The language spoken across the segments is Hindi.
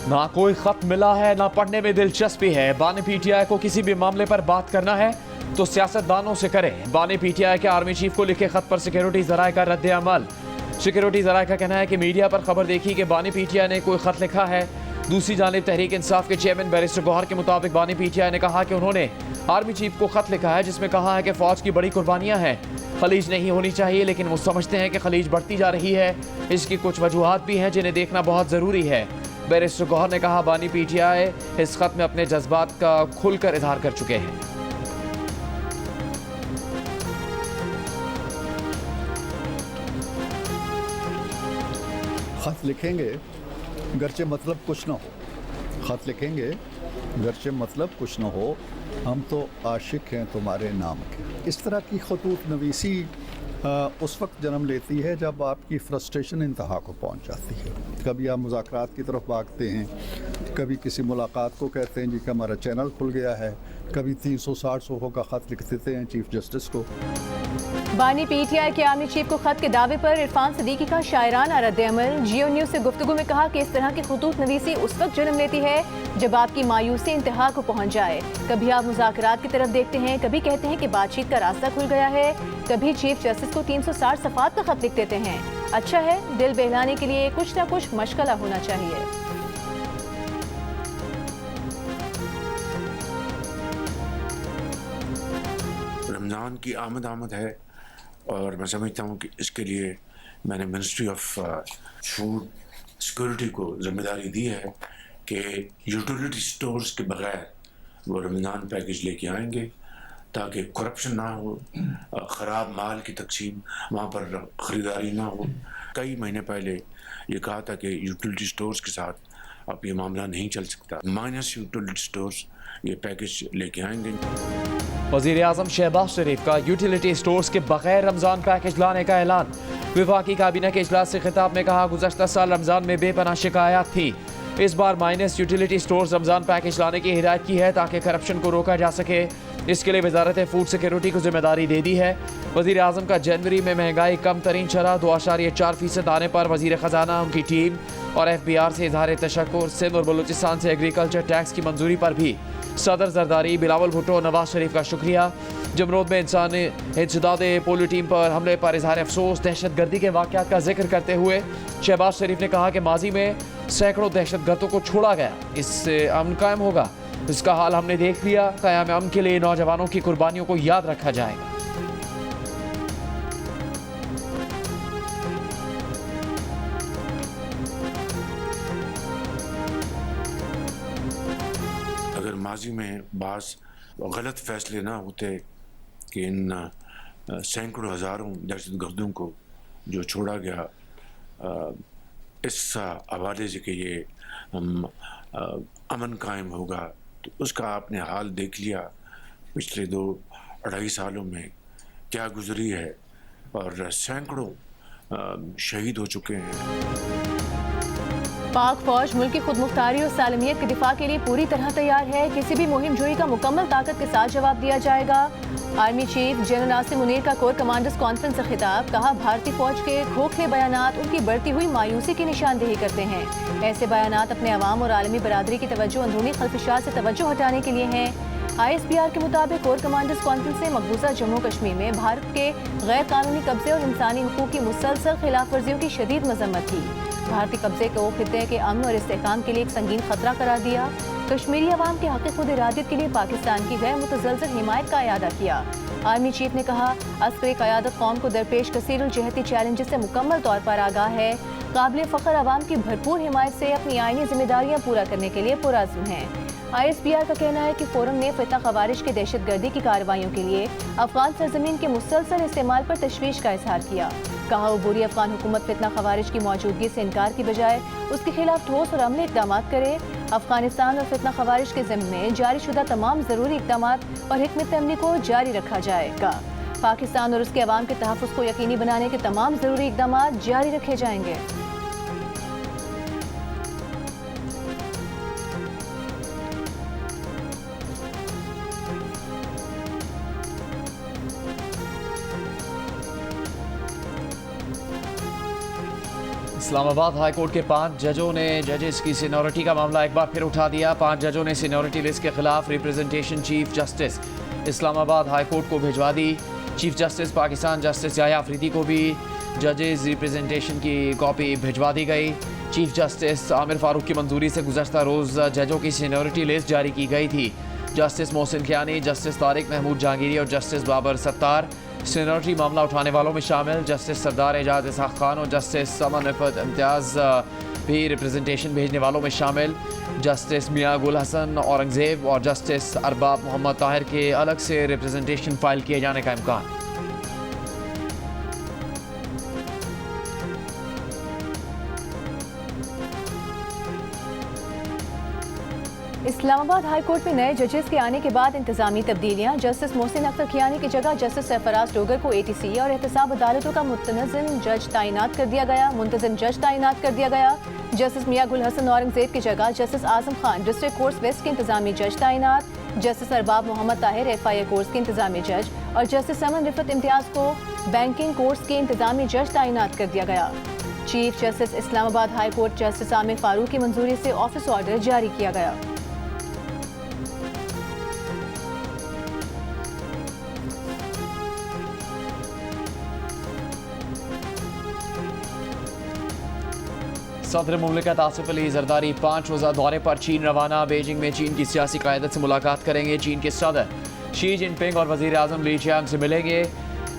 ना कोई खत मिला है, ना पढ़ने में दिलचस्पी है। बानी पीटीआई को किसी भी मामले पर बात करना है तो सियासतदानों से करें। बानी पीटीआई के आर्मी चीफ को लिखे खत पर सिक्योरिटी जराये का रद्द अमल। सिक्योरिटी जराये का कहना है कि मीडिया पर खबर देखी कि बानी पीटीआई ने कोई खत लिखा है। दूसरी जानिब तहरीक इंसाफ के चेयरमैन बैरिस्टर गौहर के मुताबिक बानी पीटीआई ने कहा कि उन्होंने आर्मी चीफ को खत लिखा है जिसमें कहा है कि फौज की बड़ी कुर्बानियां हैं, खलीज नहीं होनी चाहिए, लेकिन वो समझते हैं कि खलीज बढ़ती जा रही है। इसकी कुछ वजूहात भी हैं जिन्हें देखना बहुत ज़रूरी है। बैरिस्टर गौहर ने कहा बानी पीटीआई इस खत में अपने जज्बात का खुलकर इजहार कर चुके हैं। खत लिखेंगे गरचे मतलब कुछ ना हो, खत लिखेंगे गरचे मतलब कुछ ना हो, हम तो आशिक हैं तुम्हारे नाम के। इस तरह की खतूत नवीसी उस वक्त जन्म लेती है जब आपकी फ्रस्ट्रेशन इंतहा को पहुंच जाती है। कभी आप मुज़ाकरात की तरफ भागते हैं, कभी किसी मुलाकात को कहते हैं जी कि हमारा चैनल खुल गया है, कभी 360 का ख़त लिख देते हैं चीफ जस्टिस को। बानी पीटीआई के आर्मी चीफ को खत के दावे पर इरफान सदीकी का शायराना रद्द-ए-अमल। जियो न्यूज से गुफ्तगू में कहा कि इस तरह की खतूत नवीसी उस वक्त जन्म लेती है जब आपकी मायूसी इंतहा को पहुंच जाए। कभी आप मुज़ाकरात की तरफ देखते हैं, कभी कहते हैं कि बातचीत का रास्ता खुल गया है, कभी चीफ जस्टिस को 360 सफ़ात का खत लिख देते हैं। अच्छा है, दिल बहलाने के लिए कुछ ना कुछ मशगला होना चाहिए। रमज़ान की आमद है और मैं समझता हूँ कि इसके लिए मैंने मिनिस्ट्री ऑफ फूड सिक्योरिटी को जिम्मेदारी दी है कि यूटिलिटी स्टोर्स के बगैर वो रमज़ान पैकेज लेके आएंगे ताकि करप्शन ना हो, ख़राब माल की तकसीम वहाँ पर ख़रीदारी ना हो। कई महीने पहले ये कहा था कि यूटिलिटी स्टोर्स के साथ अब ये मामला नहीं चल सकता, माइनस यूटिलिटी स्टोर्स ये पैकेज लेके आएंगे। वज़ीर आज़म शहबाज शरीफ का यूटिलिटी स्टोर्स के बगैर रमज़ान पैकेज लाने का ऐलान। वफाकी काबीना के इजलास से खिताब में कहा गुज़श्ता साल रमज़ान में बेपनाह शिकायत थी, इस बार माइनस यूटिलिटी स्टोर्स रमज़ान पैकेज लाने की हिदायत की है ताकि करप्शन को रोका जा सके। इसके लिए वजारत फूड सिक्योरिटी को जिम्मेदारी दे दी है। वज़ीर आज़म का जनवरी में महंगाई कम तरीन शरह 2.4% आने पर वज़ीर ख़जाना, उनकी टीम और FBR से इजहार तशक्कुर। सिंध और बलूचिस्तान से एग्रीकल्चर टैक्स की मंजूरी पर भी सदर जरदारी, बिलावल भुट्टो, नवाज शरीफ का शुक्रिया। जमरोद में इंसानी इंसदाद पोलियो टीम पर हमले पर इजहार अफसोस। दहशत गर्दी के वाक़यात का जिक्र करते हुए शहबाज शरीफ ने कहा कि माजी में सैकड़ों दहशत गर्दों को छोड़ा गया, इससे अमन कायम होगा। इसका हाल हमने देख लिया। क़याम अमन के लिए नौजवानों की कुर्बानियों को याद रखा जाएगा। अगर माजी में बास गलत फैसले ना होते कि इन सैकड़ों हज़ारों दहशत गर्दों को जो छोड़ा गया, इस हवाले से कि ये अमन कायम होगा, तो उसका आपने हाल देख लिया। पिछले 2-2.5 सालों में क्या गुजरी है और सैकड़ों शहीद हो चुके हैं। पाक फौज मुल्क की खुद मुख्तारी और सालमियत के दिफा के लिए पूरी तरह तैयार है। किसी भी मुहिम जोई का मुकम्मल ताकत के साथ जवाब दिया जाएगा। Army chief general Nasir Munir का कोर कमांडर्स कॉन्फ्रेंस से खिताब। कहा भारतीय फौज के खोखले बयानात उनकी बढ़ती हुई मायूसी की निशानदेही करते हैं। ऐसे बयानात अपने अवाम और आलमी बरादरी की तवज्जो अंदरूनी खलफिशात से तवज्जो हटाने के लिए हैं। ISPR के मुताबिक कोर कमांडर्स कॉन्फ्रेंस से मकबूजा जम्मू कश्मीर में भारत के गैर कानूनी कब्जे और इंसानी हुकूक की मुसलसल खिलाफ वर्जियों की शदीद मजम्मत की। भारतीय कब्जे को खित्ते के अमन और इस्तेहकाम के लिए एक संगीन खतरा करार दिया। कश्मीरी अवाम के हक़ खुद इरादत के लिए पाकिस्तान की गैर मुतज़लज़ल हिमायत का अयादा किया। आर्मी चीफ ने कहा अस्करी क़यादत कौम को दरपेश कसीरुल जहती चैलेंजेस से मुकम्मल तौर पर आगाह है। काबिल फ़ख्र अवाम की भरपूर हिमायत से अपनी आईनी जिम्मेदारियाँ पूरा करने के लिए पुरअज़्म है। ISPR का कहना है कि फोरम ने फितना खवारिज के दहशतगर्दी की कार्रवाइयों के लिए अफगान सरजमीन के मुसलसल इस्तेमाल पर तशवीश का इजहार किया। कहा अबूरी अफगान हुकूमत फितना खवारिज की मौजूदगी से इनकार की बजाय उसके खिलाफ ठोस और अमली इक़दाम करे। अफगानिस्तान और फितना खवारिज के ज़िम्मे में जारी शुदा तमाम ज़रूरी इक़दाम और हिकमत अमली को जारी रखा जाएगा। पाकिस्तान और उसके अवाम के तहफ़्फ़ुज़ को यकीनी बनाने के तमाम ज़रूरी इक़दाम जारी रखे जाएंगे। इस्लामाबाद हाई कोर्ट के 5 जजों ने जजेस की सीनियरिटी का मामला एक बार फिर उठा दिया। 5 जजों ने सीनियरिटी लिस्ट के खिलाफ representation chief justice Islamabad high court को भिजवा दी। Chief justice Pakistan justice Yahya Afridi को भी जजेस रिप्रेजेंटेशन की कॉपी भिजवा दी गई। चीफ जस्टिस आमिर फारूक की मंजूरी से गुज़श्ता रोज़ जजों की सीनियरिटी लिस्ट जारी की गई थी। जस्टिस मोहसिन कियानी, जस्टिस तारिक महमूद जहांगीरी और जस्टिस बाबर सत्तार सीनियरिटी मामला उठाने वालों में शामिल। जस्टिस सरदार एजाज इसहाक खान और जस्टिस समन रिफत इम्तियाज़ भी रिप्रेजेंटेशन भेजने वालों में शामिल। जस्टिस मियां गुल हसन औरंगज़ेब और जस्टिस अरबाब मोहम्मद ताहिर के अलग से रिप्रेजेंटेशन फाइल किए जाने का इम्कान। इस्लामाबाद हाई कोर्ट में नए जजेस के आने के बाद इंतजामी तब्दीलियां। जस्टिस मोहसिन अख्तर कियानी की जगह जस्टिस सरफराज डोगर को ATC और एहतसाब अदालतों का मुतनज़िम जज तैनात कर दिया गया। जस्टिस मियां गुल हसन औरंगज़ेब की जगह justice Azam Khan district courts west के इंतजामी जज तैनात। Justice Arbab Mohammad Tahir FIA courts के इंतजामी जज और जस्टिस समन रिफत इम्तियाज़ को बैंकिंग कोर्ट्स के इंतजामी जज तैनात कर दिया गया। Chief justice Islamabad high court justice Aamir Farooq की मंजूरी से ऑफिस ऑर्डर जारी किया गया। सदर मुमलिकत आसिफ अली जरदारी 5 रोज़ा दौरे पर चीन रवाना। बीजिंग में चीन की सियासी क़यादत से मुलाकात करेंगे। चीन के सदर शी जिनपिंग और वज़ीर आज़म ली चियांग से मिलेंगे।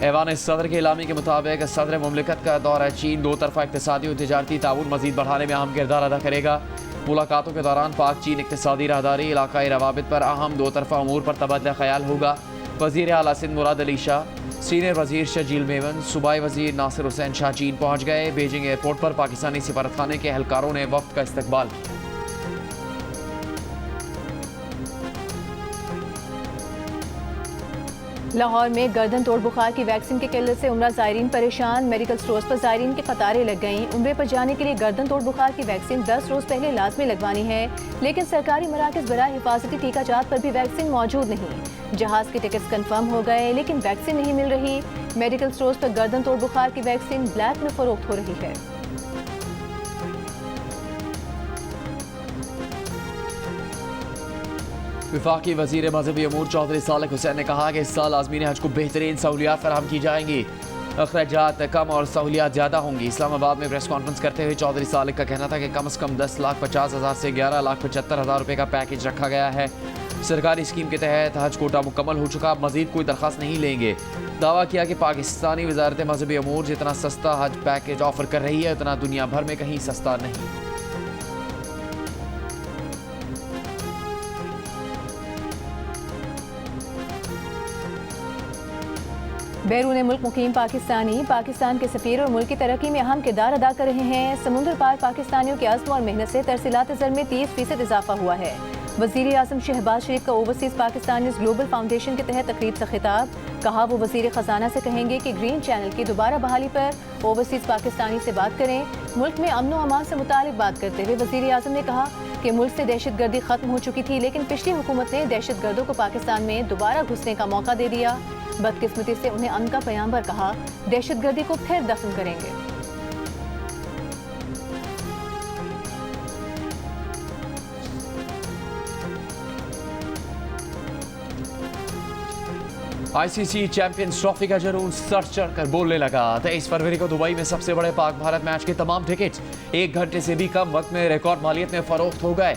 ऐवान सदर के इलामी के मुताबिक सदर मुमलिकत का दौरा चीन दो तरफा इक़्तिसादी और तिजारती ताउन मज़ीद बढ़ाने में अहम किरदार अदा करेगा। मुलाकातों के दौरान पाक चीन इक़्तिसादी राहदारी, इलाकाई रवाबित पर अहम दो तरफा अमूर पर तबादला ख्याल होगा। वज़ीर आला सिंध मुराद अली शाह, सीनियर वज़ीर शजील मेमन, सूबाई वज़ीर नासिर हुसैन शाह चीन पहुँच गए। बीजिंग एयरपोर्ट पर पाकिस्तानी सफारतखाने के एहलकारों ने वफ़द का इस्तकबाल किया। लाहौर में गर्दन तोड़ बुखार की वैक्सीन की किल्लत से उम्रा ज़ायरीन परेशान। मेडिकल स्टोर्स पर ज़ायरीन की कतारें लग गईं। उम्रे पर जाने के लिए गर्दन तोड़ बुखार की वैक्सीन 10 रोज़ पहले लाजमी लगवानी है, लेकिन सरकारी मराकज़ बराए हिफाजती टीकाजात पर भी वैक्सीन मौजूद नहीं। जहाज़ के टिकट्स कन्फर्म हो गए लेकिन वैक्सीन नहीं मिल रही। मेडिकल स्टोर्स पर गर्दन तोड़ बुखार की वैक्सीन ब्लैक में फरोख्त हो रही है। वफाकी वज़ीर मजहबी अमूर चौधरी सालिक हुसैन ने कहा कि इस साल आज़मीन हज को बेहतरीन सहूलियात फराहम की जाएंगी, अखराजात कम और सहूलियात ज़्यादा होंगी। इस्लामाबाद में प्रेस कॉन्फ्रेंस करते हुए चौधरी सालिक का कहना था कि कम से कम 10,50,000 से 11,75,000 रुपये का पैकेज रखा गया है। सरकारी स्कीम के तहत हज कोटा मुकम्मल हो चुका, मजीद कोई दरख्वास्त नहीं लेंगे। दावा किया कि पाकिस्तानी वजारत मजहबी अमूर जितना सस्ता हज पैकेज ऑफर कर रही है उतना दुनिया भर में कहीं सस्ता नहीं। बैरून मुल्क मुकीम पाकिस्तान के सफ़ीर और मुल्क की तरक्की में अहम किरदार अदा कर रहे हैं। समुद्र पार पाकिस्तानियों के अज़्म और मेहनत से तरसीलात ज़र में 30% इजाफा हुआ है। वज़ीर आज़म शहबाज शरीफ का ओवरसीज़ पाकिस्तानीज़ ग्लोबल फाउंडेशन के तहत तकरीब से खिताब। कहा वो वज़ीर ख़जाना से कहेंगे कि ग्रीन चैनल की दोबारा बहाली पर ओवरसीज़ पाकिस्तानी से बात करें। मुल्क में अमन व अमान से मुतालिक बात करते हुए वज़ीर आज़म ने कहा कि मुल्क से दहशतगर्दी ख़त्म हो चुकी थी, लेकिन पिछली हुकूमत ने दहशतगर्दों को पाकिस्तान में दोबारा घुसने का मौका दे दिया। बदकिस्मती से उन्हें अमन का पैगाम्बर कहा, दहशतगर्दी को फिर दफन करेंगे। ICC चैंपियंस ट्रॉफी का जुनून सर चढ़कर बोलने लगा। 23 फरवरी को दुबई में सबसे बड़े पाक भारत मैच के तमाम टिकट 1 घंटे से भी कम वक्त में रिकॉर्ड मालियत में फरोख्त हो गए।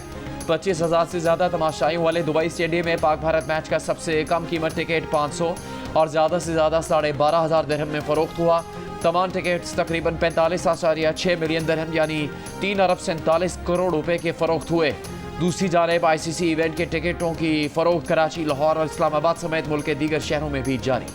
25,000 से ज्यादा तमाशाइयों वाले दुबई स्टेडियम में पाक भारत मैच का सबसे कम कीमत टिकट 500 और ज्यादा से ज्यादा 12,500 दिरहम में फरोख्त हुआ। तमाम टिकट्स तकरीबन 45.6 मिलियन दिरहम यानी 3 अरब 47 करोड़ रुपए के फरोख्त हुए। दूसरी जानिब ICC इवेंट के टिकटों की फरोख्त कराची, लाहौर और इस्लामाबाद समेत मुल्क के दीगर शहरों में भी जारी।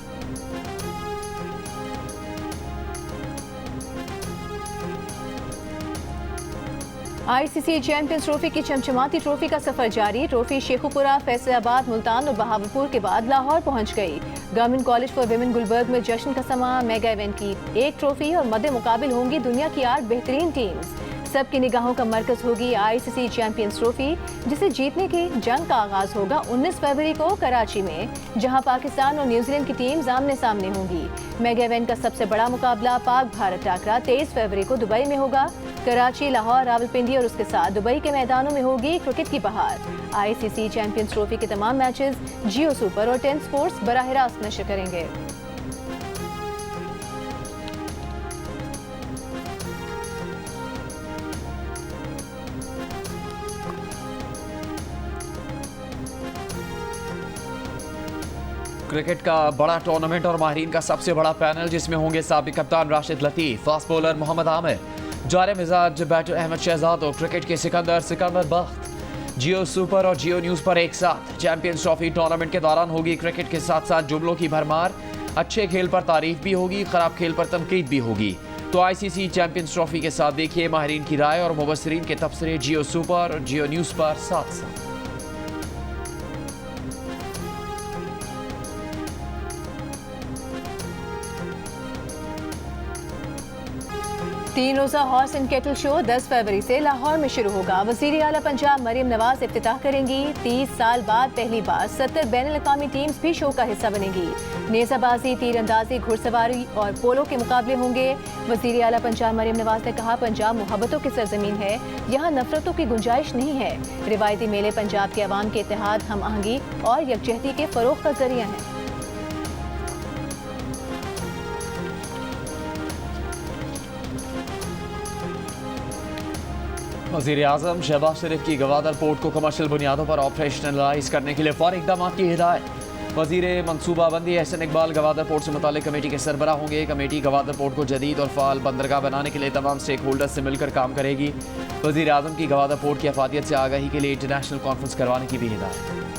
ICC चैंपियंस ट्रॉफी की चमचमाती ट्रॉफी का सफर जारी। ट्रॉफी शेखुपुरा, फैसलाबाद, मुल्तान और बहावलपुर के बाद लाहौर पहुंच गई। Government college for women Gulberg में जश्न का समा। मेगा इवेंट की एक ट्रॉफी और मद्दे मुकाबिल होंगी दुनिया की 8 बेहतरीन टीम्स। सबकी निगाहों का मरकज होगी आईसीसी चैंपियंस ट्रॉफी, जिसे जीतने की जंग का आगाज होगा 19 फरवरी को कराची में, जहां पाकिस्तान और न्यूजीलैंड की टीम आमने सामने होंगी। मेगा इवेंट का सबसे बड़ा मुकाबला पाक भारत टाकरा 23 फरवरी को दुबई में होगा। कराची, लाहौर, रावलपिंडी और उसके साथ दुबई के मैदानों में होगी क्रिकेट की बहार। आईसीसी चैंपियंस ट्रॉफी के तमाम मैचेस जियो सुपर और 10 स्पोर्ट्स बराह रास्त नशर करेंगे। क्रिकेट का बड़ा टूर्नामेंट और माहिरीन का सबसे बड़ा पैनल, जिसमें होंगे साबिक कप्तान राशिद लतीफ, फास्ट बॉलर मोहम्मद आमिर, जारे मिजाज बैटर अहमद शहजाद और क्रिकेट के सिकंदर बख्त। जियो सुपर और जियो न्यूज़ पर एक साथ चैंपियंस ट्रॉफी टूर्नामेंट के दौरान होगी क्रिकेट के साथ साथ जुमलों की भरमार। अच्छे खेल पर तारीफ भी होगी, खराब खेल पर तनकीद भी होगी। तो आईसीसी चैंपियंस ट्रॉफी के साथ देखिए माहिरीन की राय और मुबस्सिरीन के तबसरे जियो सुपर और जियो न्यूज़ पर साथ साथ। 3 रोज़ा हॉर्स एंड केटल शो 10 फरवरी से लाहौर में शुरू होगा। वज़ीर आला पंजाब मरियम नवाज इफ्तिताह करेंगी। 30 साल बाद पहली बार 70 बैनुल-अक़वामी टीम्स भी शो का हिस्सा बनेगी। नेज़ाबाजी, तीरंदाजी, घुड़सवारी और पोलो के मुकाबले होंगे। वज़ीर आला पंजाब मरियम नवाज ने कहा, पंजाब मोहब्बतों की सरजमीन है, यहाँ नफरतों की गुंजाइश नहीं है। रिवायती मेले पंजाब के अवाम के इत्तेहाद, हम आहंगी और यकजहती के फ़रोग़ का जरिया है। वज़ीर-ए-आज़म शहबाज शरीफ की गवादर पोर्ट को कमर्शियल बुनियादों पर ऑपरेशनलाइज करने के लिए फौरी इक़दाम की हिदायत। वज़ीर मनसूबाबंदी एहसन इकबाल गवादर पोर्ट से मुताल्लिक़ कमेटी के सरबराह होंगे। कमेटी गवादर पोर्ट को जदीद और फ़ाल बंदरगाह बनाने के लिए तमाम स्टेक होल्डर्स से मिलकर काम करेगी। वज़ीर-ए-आज़म की गवादर पोर्ट की अफादियत से आगाही के लिए इंटरनेशनल कॉन्फ्रेंस करवाने की भी हिदायत।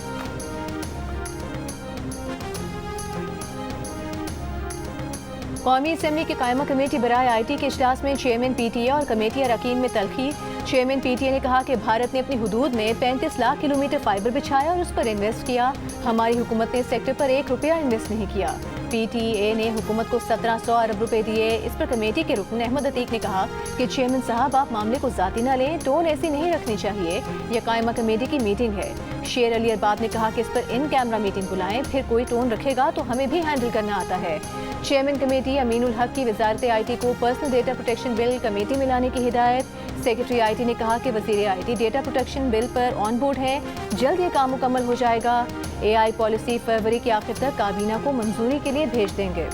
कौमी असम्बली की कायमा कमेटी बराए IT के इजलास में चेयरमैन PTA और कमेटी अरकान में तलखी। चेयरमैन PTA ने कहा कि भारत ने अपनी हुदूद में 35 लाख किलोमीटर फाइबर बिछाया और उस पर इन्वेस्ट किया। हमारी हुकूमत ने इस सेक्टर पर 1 रुपया इन्वेस्ट नहीं किया। PTA ने हुकूमत को 1700 अरब रुपए दिए। इस पर कमेटी के रुकन अहमद अतीक ने कहा कि चेयरमैन साहब, आप मामले को जाती न लें, टोन ऐसी नहीं रखनी चाहिए, यह कायमा कमेटी की मीटिंग है। शेर अली अरबाब ने कहा कि इस पर इन कैमरा मीटिंग बुलाएं, फिर कोई टोन रखेगा तो हमें भी हैंडल करना आता है। चेयरमैन कमेटी अमीनुल हक की वजारत IT को personal data protection bill committee में लाने की हिदायत। सेक्रेटरी IT ने कहा कि वज़ीर IT डेटा प्रोटेक्शन बिल पर ऑन बोर्ड है, जल्द ये काम मुकम्मल हो जाएगा। AI पॉलिसी फरवरी के आखिर तक काबीना को मंजूरी के लिए भेज देंगे।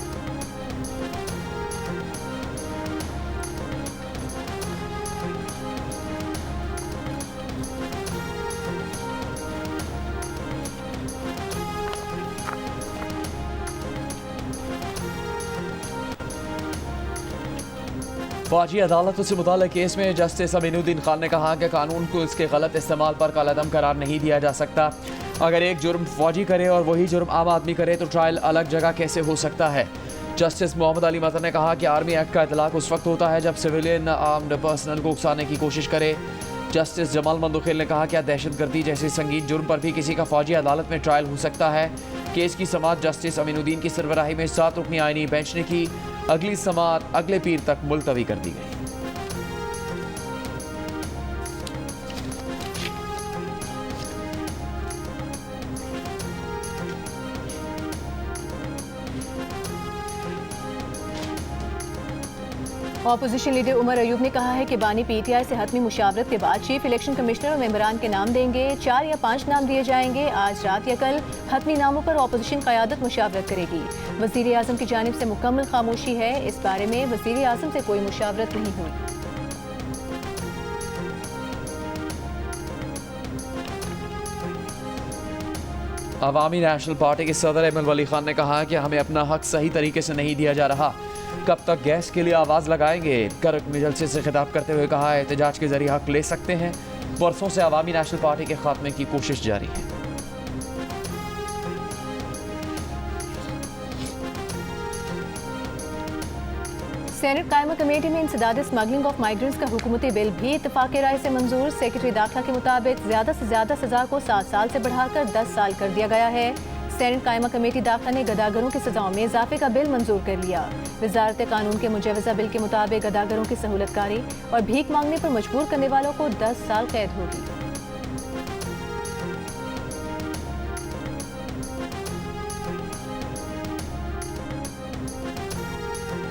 फौजी अदालतों से मुताल्लिक़ केस में जस्टिस अमीनुद्दीन खान ने कहा कि कानून को इसके गलत इस्तेमाल पर कलअदम करार नहीं दिया जा सकता। अगर एक जुर्म फौजी करे और वही जुर्म आम आदमी करे तो ट्रायल अलग जगह कैसे हो सकता है। जस्टिस मोहम्मद अली मदन ने कहा कि आर्मी एक्ट का इतलाक उस वक्त होता है जब सिविलियन आर्म्ड पर्सनल को उकसाने की कोशिश करे। जस्टिस जमाल मंदुखिल ने कहा कि दहशतगर्दी जैसे संगीन जुर्म पर भी किसी का फौजी अदालत में ट्रायल हो सकता है। केस की समाअत जस्टिस अमीनुद्दीन की सरबराही में 7 रुकनी आईनी बेंच ने की। अगली समाअत अगले पीर तक मुलतवी कर दी गई। ऑपोजिशन लीडर उमर अयूब ने कहा है कि बानी PTI से हतमी मुशावरत के बाद चीफ इलेक्शन कमिश्नर और मेंबरान के नाम देंगे। 4 या 5 नाम दिए जाएंगे। आज रात या कल हतमी नामों पर ऑपोजिशन क़यादत मुशावरत करेगी। वज़ीर आज़म की जानिब से मुकम्मल खामोशी है। इस बारे में वज़ीर आज़म से कोई मुशावरत नहीं हुई। अवामी नेशनल पार्टी के सदर अहमद वली खान ने कहा कि हमें अपना हक सही तरीके से नहीं दिया जा रहा, कब तक गैस के लिए आवाज़ लगाएंगे। करक में जलसे से खिताब करते हुए कहा, एहतजाज के जरिए हक ले सकते हैं। बरसों से अवामी नेशनल पार्टी के खात्मे की कोशिश जारी है। सेनेट कायमा कमेटी में इंसदाद स्मगलिंग ऑफ माइग्रेंट्स का हुकूमती बिल भी इत्तफाक राय से मंजूर। सेक्रेटरी दाखिला के मुताबिक ज़्यादा से ज़्यादा सज़ा को 7 साल से बढ़ाकर 10 साल कर दिया गया है। सेनेट कायमा कमेटी दाखिला ने गदागरों की सजाओं में इजाफे का बिल मंजूर कर लिया। वजारत कानून के मुजवजा बिल के मुताबिक गदागरों की सहूलतकारी और भीख मांगने पर मजबूर करने वालों को 10 साल कैद होगी।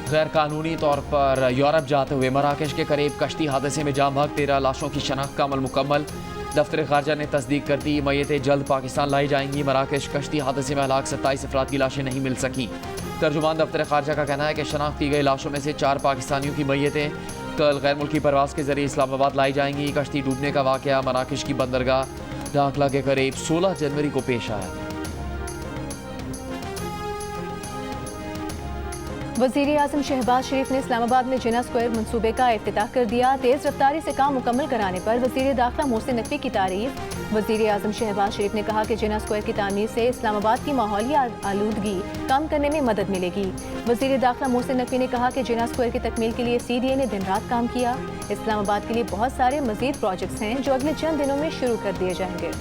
गैर कानूनी तौर पर यूरोप जाते हुए मराकश के करीब कश्ती हादसे में जाम भाग 13 लाशों की शनाख्त का अमल मुकम्मल। दफ्तर खारजा ने तस्दीक कर दी, मैयतें जल्द पाकिस्तान लाई जाएंगी। मराकश कश्ती हादसे में हलाक 27 अफराद की लाशें नहीं मिल सकी। तर्जुमान दफ्तर खारजा का कहना है कि शनाख्त की गई लाशों में से 4 पाकिस्तानियों की मैयतें कल गैर मुल्की परवास के जरिए इस्लामाबाद लाई जाएंगी। कश्ती डूबने का वाक़या मराकश की बंदरगाह डाकला के करीब 16 जनवरी को पेश आया। वज़ीर आज़म शहबाज शरीफ ने इस्लामाबाद में जिना स्क्वायर मंसूबे का इफ्तिताह कर दिया। तेज़ रफ्तारी से काम मुकम्मल कराने पर वज़ीर दाखिला मोहसिन नकवी की तारीफ। वज़ीर आज़म शहबाज शरीफ ने कहा कि जिना स्क्वायर की तामीर से इस्लामाबाद की माहौली आलूदगी कम करने में मदद मिलेगी। वज़ीर दाखिला मोहसिन नकवी ने कहा कि जिना स्क्वायर की तकमील के लिए CDA ने दिन रात काम किया। इस्लामाबाद के लिए बहुत सारे मज़ीद प्रोजेक्ट्स हैं जो अगले चंद दिनों में शुरू कर दिए जाएंगे।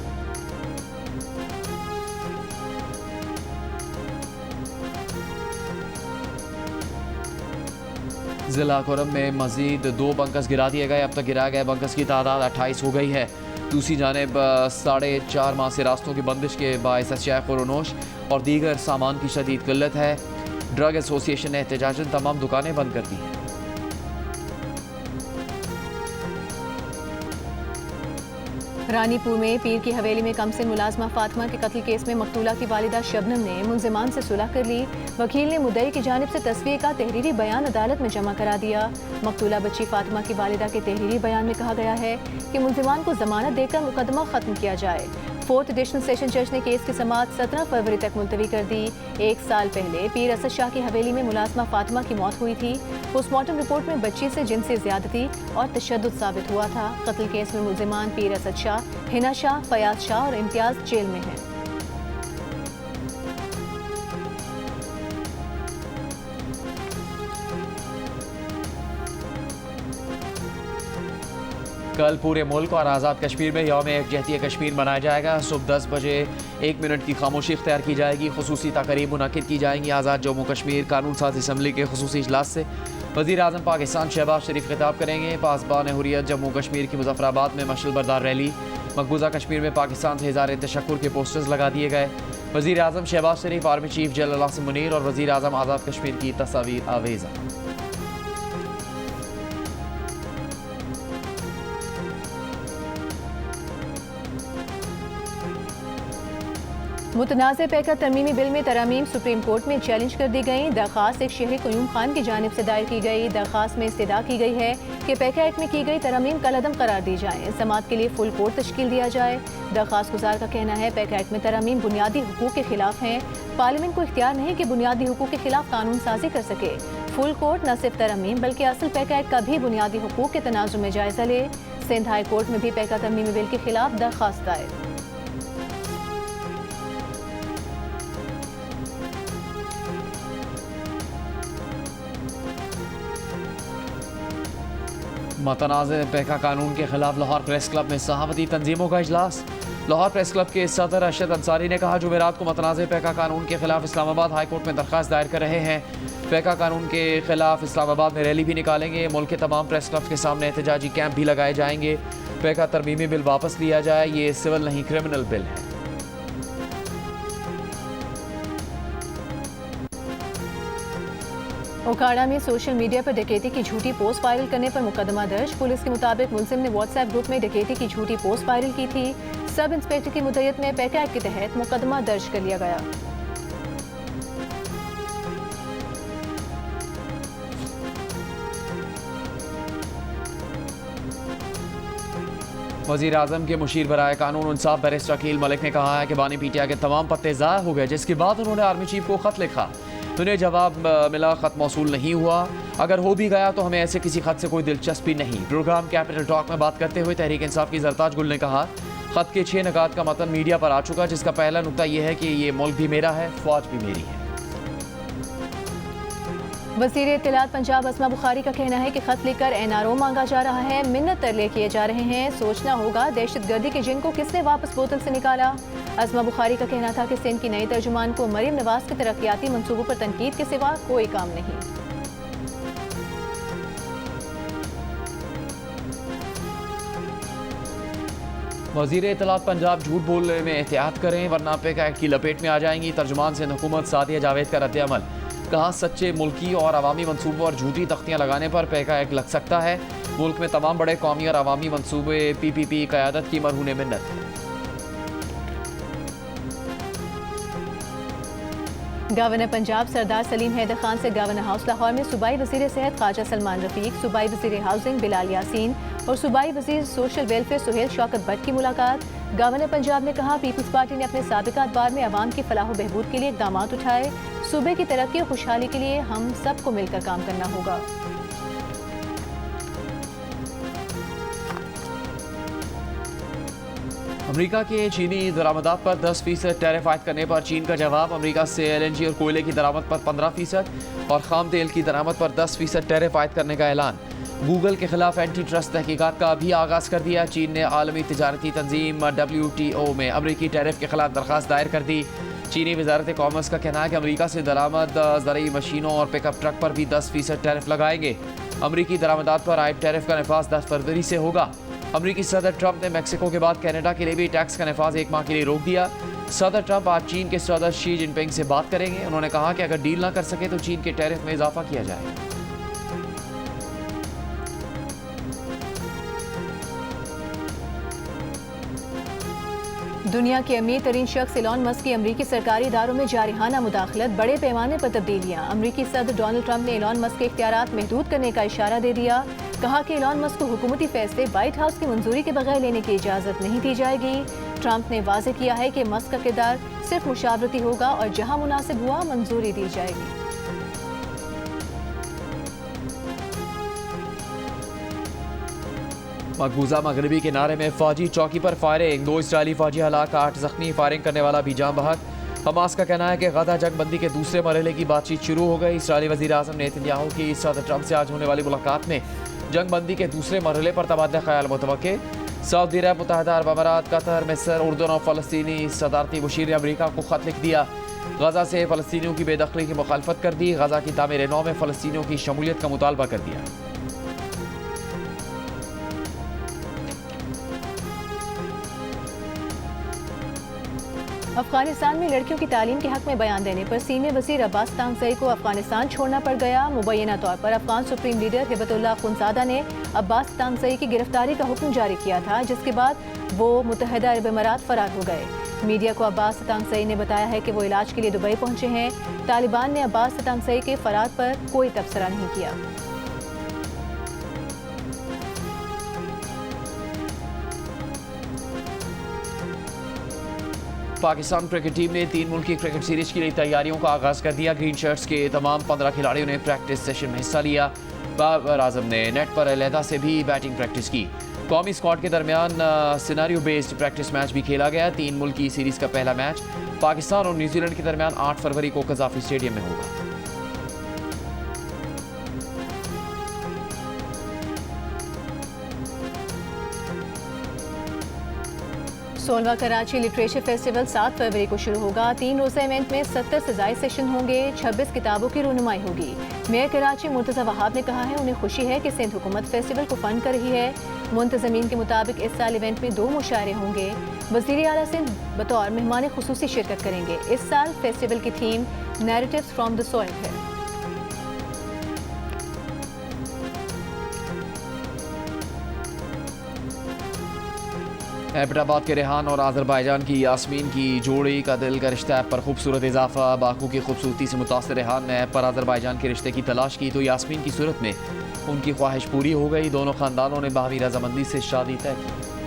जिला खुरम में मजीद 2 बंकस गिरा दिए गए। अब तक गिराए गए बंकस की तादाद 28 हो गई है। दूसरी जानिब 4.5 माह से रास्तों की बंदिश के बायस अशिया खुरोनोश और दीगर सामान की शदीद किल्लत है। ड्रग एसोसिएशन ने एहतजाजन तमाम दुकानें बंद कर दी हैं। रानीपुर में पीर की हवेली में कमसिन मुलाजमा फातिमा के कत्ल केस में मकतूला की वालिदा शबनम ने मुंजिमान से सुलह कर ली। वकील ने मुद्दई की जानिब से तस्वीर का तहरीरी बयान अदालत में जमा करा दिया। मकतूला बच्ची फातिमा की वालिदा के तहरीरी बयान में कहा गया है कि मुंजिमान को जमानत देकर मुकदमा खत्म किया जाए। 4th एडिशनल सेशन जज ने केस की समाअत 17 फरवरी तक मुलतवी कर दी। 1 साल पहले पीर असद शाह की हवेली में मुलाजमा फातिमा की मौत हुई थी। पोस्टमार्टम रिपोर्ट में बच्ची से जिनसी ज्यादती और तशद्दुद साबित हुआ था। कत्ल केस में मुलजिमान पीर असद शाह, हिना शाह, फयाज शाह और इम्तियाज जेल में हैं। कल पूरे मुल्क और आज़ाद कश्मीर में यौम यकजहती कश्मीर मनाया जाएगा। सुबह 10 बजे 1 मिनट की खामोशी इख्तियार की जाएगी। खुसूसी तकरीब मुनक्किद की जाएंगी। आज़ाद जम्मू कश्मीर कानून साज असम्बली के खुसूसी इजलास से वज़ीर आज़म पाकिस्तान शहबाज शरीफ खिताब करेंगे। पासबान हुर्रियत जम्मू कश्मीर की मुजफ्फराबाद में मशअल बरदार रैली। मकबूजा कश्मीर में पाकिस्तान से इज़हार तशक्कुर के पोस्टर्स लगा दिए गए। वज़ीर आज़म Shehbaz Sharif, army chief general Asim Munir और वज़ीर आज़म आज़ाद कश्मीर की तस्वीर आवेज़ा। मुतनाज़ पैका तरमीमी बिल में तरामीम सुप्रीम कोर्ट में चैलेंज कर दी गई। दरख्वास्त एक शहरी क़यूम खान की जानिब से दायर की गई। दरख्वास्त में इस्तदा की गई है कि पैका एक्ट में की गई तरामीम कलअदम करार दी जाए। समाअत के लिए फुल कोर्ट तश्कील दिया जाए। दरख्वास्त गुजार का कहना है पैका एक्ट में तरामीम बुनियादी हुकूक के खिलाफ हैं। पार्लियामेंट को इख्तियार नहीं कि बुनियादी हुकूक के खिलाफ कानून साजी कर सके। फुल कोर्ट न सिर्फ तरामीम बल्कि असल पैका एक्ट का भी बुनियादी हुकूक के तनाजुम में जायजा ले। सिंध हाई कोर्ट में भी पैका तरमीमी बिल के खिलाफ दरख्वास्त दायर। मतनाज़ पैका कानून के खिलाफ लाहौर प्रेस क्लब में सहाफ़ती तंजीमों का इजलास। लाहौर प्रेस क्लब के सदर अरशद अंसारी ने कहा, जुमेरात को मतनाज़ पैका कानून के खिलाफ इस्लामाबाद हाई कोर्ट में दरख्वास्त दायर कर रहे हैं। पैका कानून के खिलाफ इस्लामाबाद में रैली भी निकालेंगे। मुल्क के तमाम प्रेस क्लब के सामने एहतजाजी कैंप भी लगाए जाएंगे। पैका तरमीमी बिल वापस लिया जाए, ये सिविल नहीं क्रिमिनल बिल है। ओकाड़ा में सोशल मीडिया पर डकैती की झूठी पोस्ट वायरल करने पर मुकदमा दर्ज। पुलिस के मुताबिक मुलजिम ने व्हाट्सएप ग्रुप में डकैती की झूठी पोस्ट वायरल की थी। सब इंस्पेक्टर की मुद्दत में पैका एक्ट के तहत मुकदमा दर्ज कर लिया गया। वज़ीर आज़म के मुशीर बराए कानून इंसाफ बैरिस्टर अकील मलिक ने कहा है कि बानी पीटीआई के तमाम पत्ते ज़ाया हो गए, जिसके बाद उन्होंने आर्मी चीफ को ख़त लिखा। उन्हें जवाब मिला, ख़त मौसूल नहीं हुआ। अगर हो भी गया तो हमें ऐसे किसी ख़त से कोई दिलचस्पी नहीं। प्रोग्राम कैपिटल टॉक में बात करते हुए तहरीक इंसाफ की जरताज गुल ने कहा, ख़त के 6 नकात का मतन मीडिया पर आ चुका, जिसका पहला नुकता यह है कि ये मुल्क भी मेरा है, फ़ौज भी मेरी है। वज़ीर इत्तलात पंजाब अस्मा बुखारी का कहना है कि खत लिखकर NRO मांगा जा रहा है, मिन्नत तरले किए जा रहे हैं। सोचना होगा दहशतगर्दी के जिन को किसने वापस बोतल से निकाला। अस्मा बुखारी का कहना था कि सिंध की नई तर्जुमान को मरीम नवाज के तरक्याती मंसूबों पर तनकीद के सिवा कोई काम नहीं। वज़ीर इत्तलात पंजाब झूठ बोलने में एहतियात करें वरना पेका एक्ट की लपेट में आ जाएंगी। तर्जुमान सिंध हुकूमत सादिया जावेद का रद्द-ए-अमल। कहा सच्चे मुल्की और अवामी मंसूबों और झूठी तख्तियाँ लगाने पर पेका एक्ट लग सकता है। मुल्क में तमाम बड़े कौमी और अवामी मंसूबे PPP क़यादत की मरहून मिन्नत। गवर्नर पंजाब सरदार सलीम हैदर खान से गवर्नर हाउस लाहौर में सूबाई वज़ीर सेहत ख्वाजा सलमान रफीक, सूबाई वज़ीर हाउसिंग बिलाल यासीन और सूबाई वज़ीर सोशल वेलफेयर सुहेल शौकत भट्ट की मुलाकात। गवर्नर पंजाब ने कहा पीपल्स पार्टी ने अपने साबिका अदवार में अवाम की फलाह बहबूद के लिए इक़दाम उठाए। सूबे की तरक्की और खुशहाली के लिए हम सबको मिलकर काम करना होगा। अमेरिका के चीनी दरामदात पर 10% टैरिफ आयद करने पर चीन का जवाब। अमेरिका से LNG और कोयले की दरामद पर 15% और खाम तेल की दरामद पर 10% टैरिफ आयद करने का ऐलान। गूगल के खिलाफ एंटी ट्रस्ट तहकीकात का भी आगाज़ कर दिया। चीन ने आलमी तिजारती तंजीम WTO में अमरीकी टैरिफ के खिलाफ दरख्वास्त दायर कर दी। चीनी वजारत कॉमर्स का कहना है कि अमरीका से दरामद ज़रूरी मशीनों और पिकअप ट्रक पर भी 10% टैरिफ लगाएंगे। अमरीकी दरामदात पर आयद टैरिफ का नफाज 10 फरवरी से होगा। अमरीकी सदर ट्रंप ने मैक्सिको के बाद कनाडा के लिए भी टैक्स का नफाज 1 माह के लिए रोक दिया। सदर ट्रंप आज चीन के सदर शी जिनपिंग से बात करेंगे। उन्होंने कहा कि अगर डील ना कर सके तो चीन के टैरिफ में इजाफा किया जाए। दुनिया के अमीर तरीन शख्स एलॉन मस्क की अमरीकी सरकारी इदारों में जारिहाना मुदाखलत, बड़े पैमाने पर तब्दीलियां। अमरीकी सदर डोनाल्ड ट्रंप ने एलॉन मस्क के इख्तियारात महदूद करने का इशारा दे दिया। कहा कि एलॉन मस्क को हुकूमती फैसले व्हाइट हाउस की मंजूरी के बगैर लेने की इजाज़त नहीं दी जाएगी। ट्रंप ने वाज़ेह किया है कि मस्क का किरदार सिर्फ मुशावरती होगा और जहां मुनासिब हुआ मंजूरी दी जाएगी। मकबूजा मगरबी किनारे में फौजी चौकी पर फायरिंग, 2 इसराइली फौजी हलाक, 8 जख्मी, फायरिंग करने वाला भी जान बहक। हमास का कहना है कि गजा जंगबंदी के दूसरे मरहले की बातचीत शुरू हो गई। इसराइली वज़ीर आज़म नेतन्याहू की सदर ट्रंप से आज होने वाली मुलाकात में जंगबंदी के दूसरे मरहले पर तबादला ख्याल मुतवक्के। सऊदी अरब, मुत्तहिदा अरब अमारात, कतर, मिस्र, उर्दन और फ़लस्तीनी सदारती मुशीर ने अमरीका को खत लिख दिया। गजा से फ़लस्तीनियों की बेदखली की मुखालफत कर दी। गजा की तामीर नौ में फ़लस्तीनियों की शमूलियत का मुतालबा कर दिया। अफगानिस्तान में लड़कियों की तालीम के हक में बयान देने पर सीनियर वज़ीर अब्बास तांगज़ई को अफगानिस्तान छोड़ना पड़ गया। मुबैना तौर पर अफगान सुप्रीम लीडर हिबतुल्लाह खुनज़ादा ने अब्बास तांगज़ई की गिरफ्तारी का हुक्म जारी किया था, जिसके बाद वो मुत्तहिदा अरब अमारात फरार हो गए। मीडिया को अब्बास तांगज़ई ने बताया है कि वो इलाज के लिए दुबई पहुंचे हैं। तालिबान ने अब्बास तांगज़ई के फरार पर कोई तबसरा नहीं किया। पाकिस्तान क्रिकेट टीम ने 3 मुल्की क्रिकेट सीरीज के लिए तैयारियों का आगाज़ कर दिया। ग्रीन शर्ट्स के तमाम 15 खिलाड़ियों ने प्रैक्टिस सेशन में हिस्सा लिया। बाबर आजम ने नेट पर अलहदा से भी बैटिंग प्रैक्टिस की। कौमी स्क्वाड के दरमियान सिनारियो बेस्ड प्रैक्टिस मैच भी खेला गया। 3 मुल्की सीरीज का पहला मैच पाकिस्तान और न्यूजीलैंड के दरमियान 8 फरवरी को कज़ाफी स्टेडियम में होगा। 16वां कराची लिटरेचर फेस्टिवल 7 फरवरी को शुरू होगा। 3 रोज़ा इवेंट में 70 से ज़ायद सेशन होंगे। 26 किताबों की रुनुमाई होगी। मेयर कराची मुर्तज़ा वहाब ने कहा है उन्हें खुशी है कि सिंध हुकूमत फेस्टिवल को फंड कर रही है। मुंतज़मीन के मुताबिक इस साल इवेंट में 2 मुशायरे होंगे। वज़ीर आला सिंध बतौर मेहमान खुसूसी शिरकत करेंगे। इस साल फेस्टिवल की theme narratives from the soil है। एबटाबाद के रेहान और आज़रबाईजान की यास्मीन की जोड़ी का दिल का रिश्ता ऐप पर खूबसूरत इजाफा। बाकू की खूबसूरती से मुतासर रेहान ने ऐप पर आज़रबाईजान के रिश्ते की तलाश की तो यास्मीन की सूरत में उनकी ख्वाहिश पूरी हो गई। दोनों ख़ानदानों ने बाहमी रजामंदी से शादी तय की।